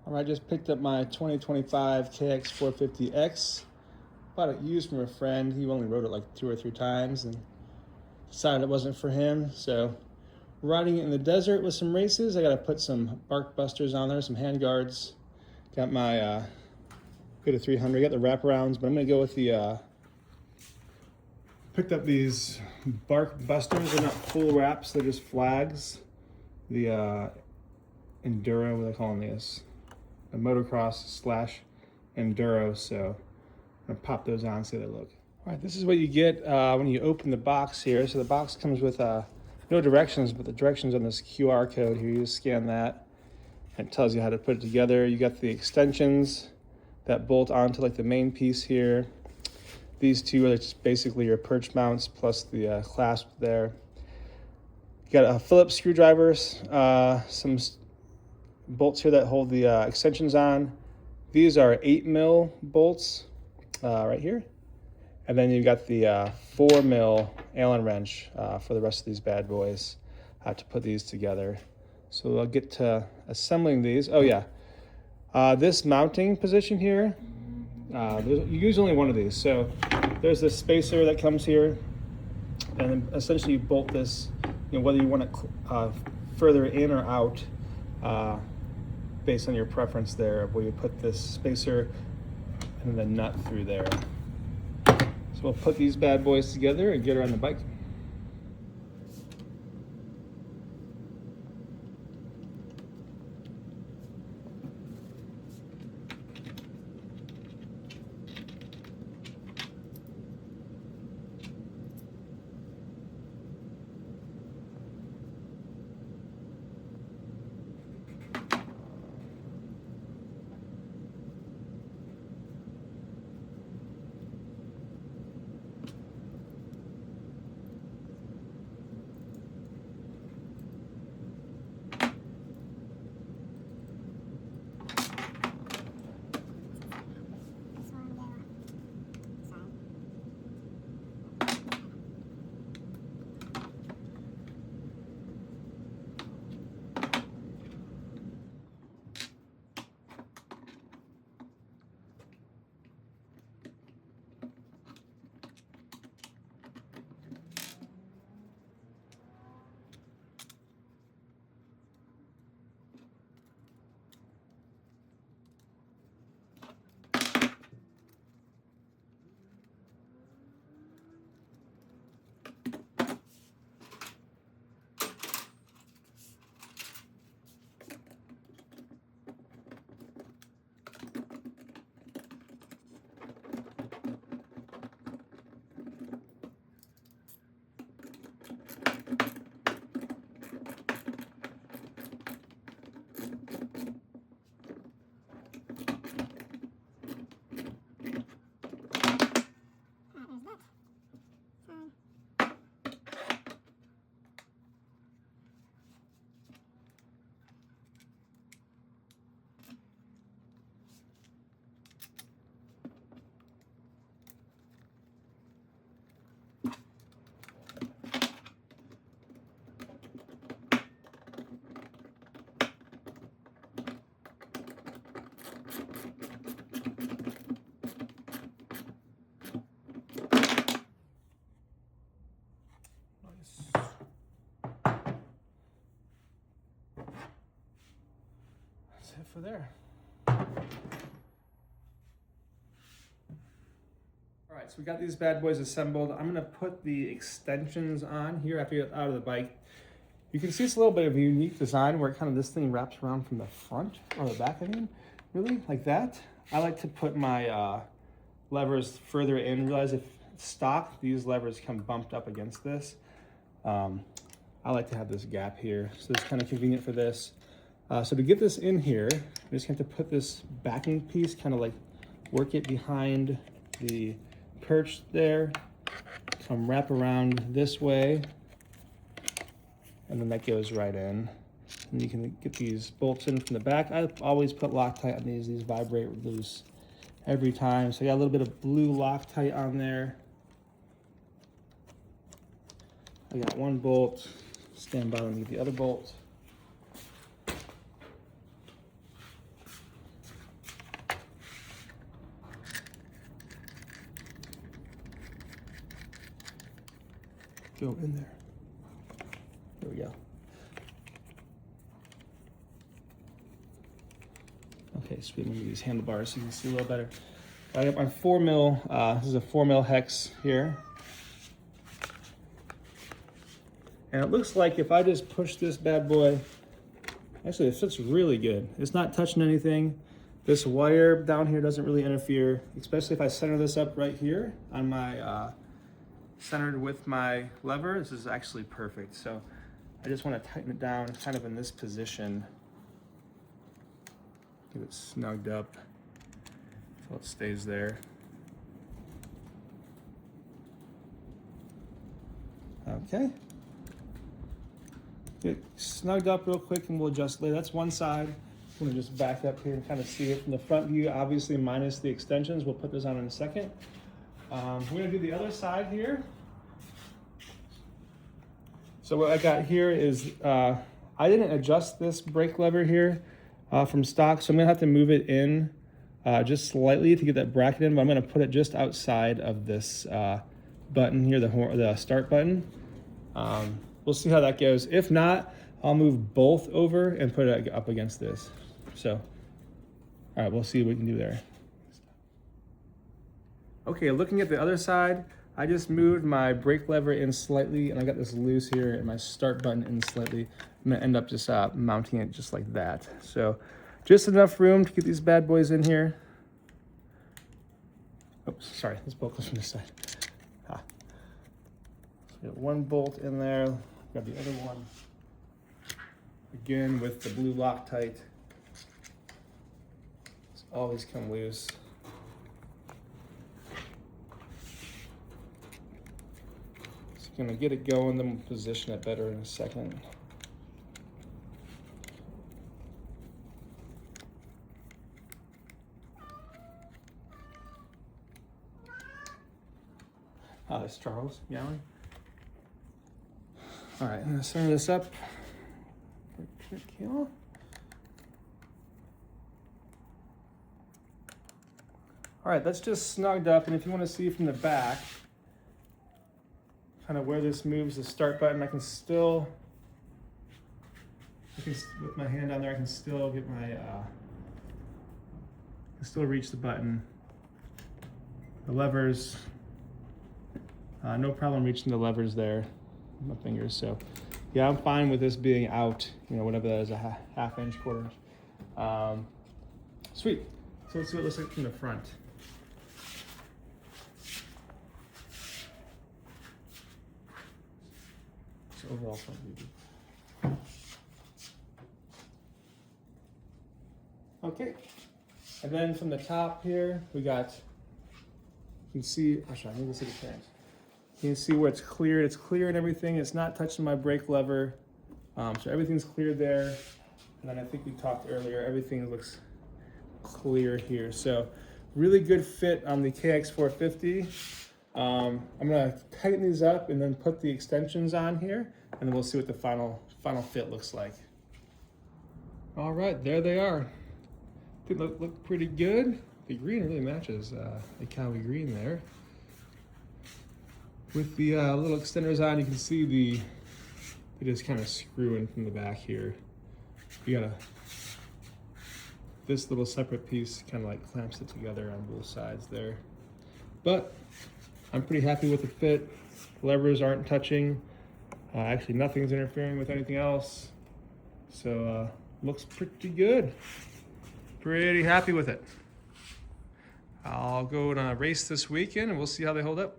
All right, I just picked up my 2025 KX450X. Bought it used from a friend. He only rode it like 2 or 3 times and decided it wasn't for him. So riding it in the desert with some races. I got to put some Barkbusters on there, some handguards. Got my Good 300. Got the wraparounds, but I'm gonna go with the. Picked up these Barkbusters. They're not full wraps. They're just flags. The Enduro. What do they call them? These? A motocross / enduro, so I'm gonna pop those on, see how they look. All right, this is what you get when you open the box here. So the box comes with no directions, but the directions on this QR code here. You just scan that, and it tells you how to put it together. You got the extensions that bolt onto like the main piece here. These two are just basically your perch mounts plus the clasp there. You got a Phillips screwdrivers, some bolts here that hold the extensions on. These are 8mm bolts right here. And then you've got the 4mm Allen wrench for the rest of these bad boys to put these together. So I'll get to assembling these. Oh yeah, this mounting position here, you use only one of these. So there's this spacer that comes here, and then essentially you bolt this, whether you want it further in or out, based on your preference there, where you put this spacer and the nut through there. So we'll put these bad boys together and get her on the bike. That's it for there. All right, so we got these bad boys assembled. I'm gonna put the extensions on here after you get out of the bike. You can see it's a little bit of a unique design where kind of this thing wraps around from the front or the back, I mean, really, like that. I like to put my levers further in. Realize if stock, these levers come bumped up against this. I like to have this gap here, so it's kind of convenient for this. So to get this in here, we just have to put this backing piece, kind of like work it behind the perch there, come wrap around this way, and then that goes right in. And you can get these bolts in from the back. I always put Loctite on these vibrate loose every time. So I got a little bit of blue Loctite on there. I got one bolt, stand by and get the other bolt. go in there. There we go. Okay, so we move these handlebars so you can see a little better. I got my 4mm, this is a 4mm hex here. And it looks like if I just push this bad boy, actually it fits really good. It's not touching anything. This wire down here doesn't really interfere, especially if I center this up right here on my, centered with my lever. This is actually perfect. So I just want to tighten it down kind of in this position. Get it snugged up so it stays there. Okay. Get snugged up real quick and we'll adjust later. That's one side. I'm gonna just back up here and kind of see it from the front view, obviously minus the extensions. We'll put those on in a second. We're gonna do the other side here. So what I got here is, I didn't adjust this brake lever here from stock, so I'm gonna have to move it in just slightly to get that bracket in, but I'm gonna put it just outside of this button here, the start button. We'll see how that goes. If not, I'll move both over and put it up against this. So, all right, we'll see what we can do there. Okay, looking at the other side, I just moved my brake lever in slightly and I got this loose here and my start button in slightly. I'm gonna end up just mounting it just like that. So just enough room to get these bad boys in here. Oops, sorry, this bolt goes from this side. So we got one bolt in there, got the other one. Again, with the blue Loctite. It's always come loose. Gonna get it going, then we'll position it better in a second. It's Charles Young. All right, I'm gonna center this up. All right, that's just snugged up, and if you want to see from the back, kind of where this moves the start button, I can still, with my hand on there, I can still get my, I can still reach the button. The levers, no problem reaching the levers there, my fingers. So yeah, I'm fine with this being out, you know, whatever that is, a half inch, quarter inch. Sweet. So let's see what it looks like from the front. Overall front view. Okay, and then from the top here, we got, you can see, actually I need to see the clearance. You can see where it's cleared. It's clear and everything. It's not touching my brake lever. So everything's cleared there. And then I think we talked earlier, everything looks clear here. So really good fit on the KX450. I'm gonna tighten these up and then put the extensions on here, and then we'll see what the final fit looks like. All right, there they are. They look pretty good. The green really matches the Cali green there. With the little extenders on, you can see they just kind of screw in from the back here. You got this little separate piece kind of like clamps it together on both sides there. But I'm pretty happy with the fit. Levers aren't touching. Actually, nothing's interfering with anything else. So looks pretty good. Pretty happy with it. I'll go on a race this weekend and we'll see how they hold up.